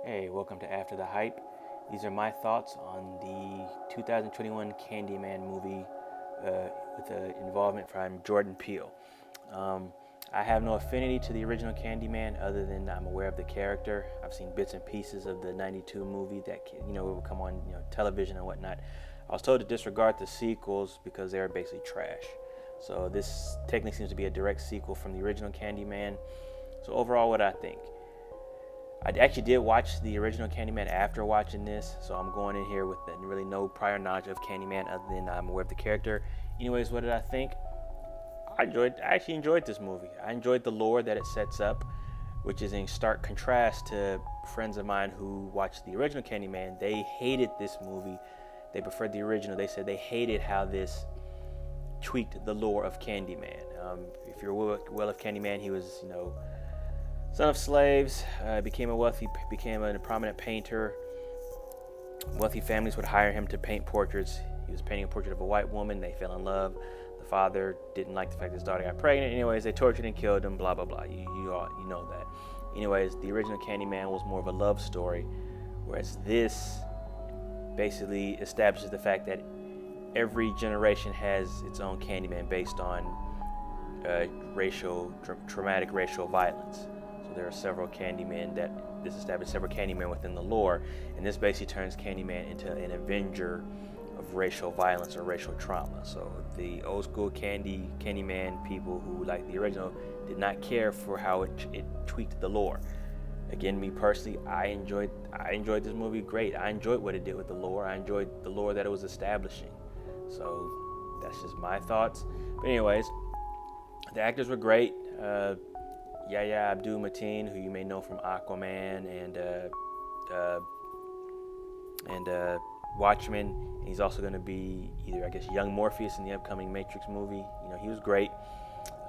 Hey, welcome to After the Hype. These are my thoughts on the 2021 Candyman movie with involvement from Jordan Peele. Um, I have no affinity to the original Candyman other than I'm aware of the character. I've seen bits and pieces of the '92 movie that it would come on television and whatnot. I was told to disregard the sequels because they are basically trash. So this technically seems to be a direct sequel from the original Candyman. So overall, what I think. I actually did watch the original Candyman after watching this, so I'm going in here with really no prior knowledge of Candyman other than I'm aware of the character. Anyways, what did I think? I actually enjoyed this movie. I enjoyed the lore that it sets up, which is in stark contrast to friends of mine who watched the original Candyman. They hated this movie. They preferred the original. They said they hated how this tweaked the lore of Candyman. If you're well of Candyman, he was, son of slaves, became a prominent painter. Wealthy families would hire him to paint portraits. He was painting a portrait of a white woman. They fell in love. The father didn't like the fact that his daughter got pregnant. Anyways, they tortured and killed him. Blah blah blah. You know that. Anyways, the original Candyman was more of a love story, whereas this basically establishes the fact that every generation has its own Candyman based on traumatic racial violence. There are several Candymen this established several Candymen within the lore, and this basically turns Candyman into an avenger of racial violence or racial trauma. So the old school Candyman people who like the original did not care for how it tweaked the lore. Again, me personally, I enjoyed this movie great. I enjoyed what it did with the lore. I enjoyed the lore that it was establishing. So that's just my thoughts. But anyways, the actors were great. Yahya Abdul-Mateen, who you may know from Aquaman and Watchmen. And he's also going to be either, I guess, young Morpheus in the upcoming Matrix movie. He was great.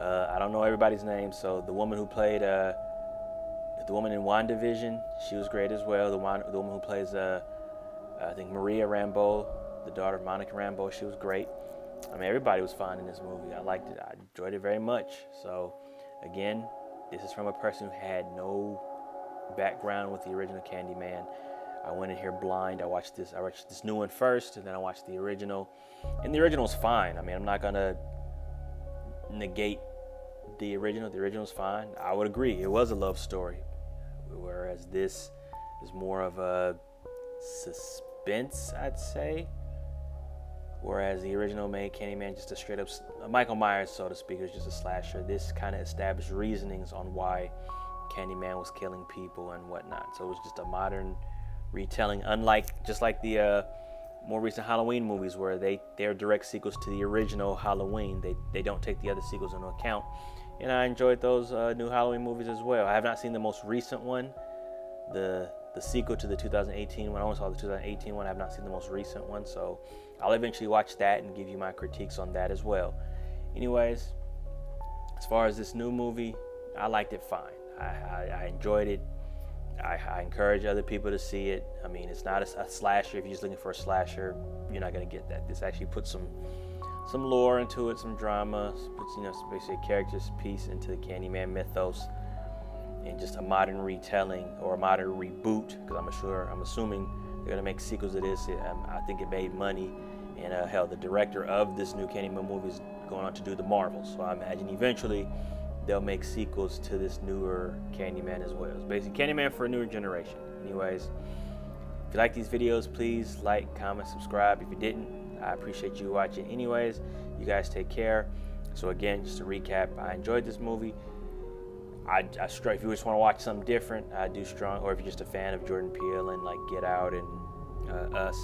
I don't know everybody's name, so the woman who played the woman in WandaVision, she was great as well. The woman who plays, I think, Maria Rambeau, the daughter of Monica Rambeau, she was great. I mean, everybody was fine in this movie. I liked it. I enjoyed it very much. So, again, this is from a person who had no background with the original Candyman. I went in here blind. I watched this new one first, and then I watched the original. And the original was fine. I mean, I'm not gonna negate the original. The original's fine. I would agree. It was a love story, whereas this is more of a suspense, I'd say. Whereas the original made Candyman just a straight up Michael Myers, so to speak, was just a slasher. This kind of established reasonings on why Candyman was killing people and whatnot. So it was just a modern retelling, just like the more recent Halloween movies, where they're direct sequels to the original Halloween. They don't take the other sequels into account. And I enjoyed those new Halloween movies as well. I have not seen the most recent one, the sequel to the 2018 one. I only saw the 2018 one. I have not seen the most recent one, so I'll eventually watch that and give you my critiques on that as well. Anyways, as far as this new movie, I liked it fine. I enjoyed it. I encourage other people to see it. I mean, it's not a slasher. If you're just looking for a slasher, you're not going to get that. This actually puts some lore into it, some drama, puts basically a character's piece into the Candyman mythos, and just a modern retelling or a modern reboot, because I'm assuming they're gonna make sequels of this. I think it made money, and hell, the director of this new Candyman movie is going on to do the Marvels, so I imagine eventually they'll make sequels to this newer Candyman as well. It's basically Candyman for a newer generation. Anyways, if you like these videos, please like, comment, subscribe. If you didn't, I appreciate you watching. Anyways, you guys take care. So again, just to recap, I enjoyed this movie. If you just want to watch something different, I do strong. Or if you're just a fan of Jordan Peele and like Get Out and Us,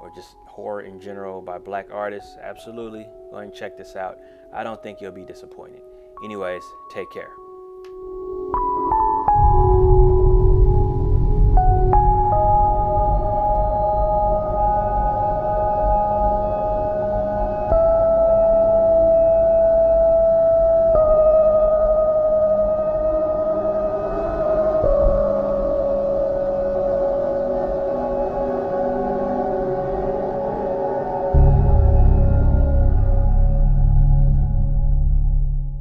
or just horror in general by black artists, absolutely go ahead and check this out. I don't think you'll be disappointed. Anyways, take care.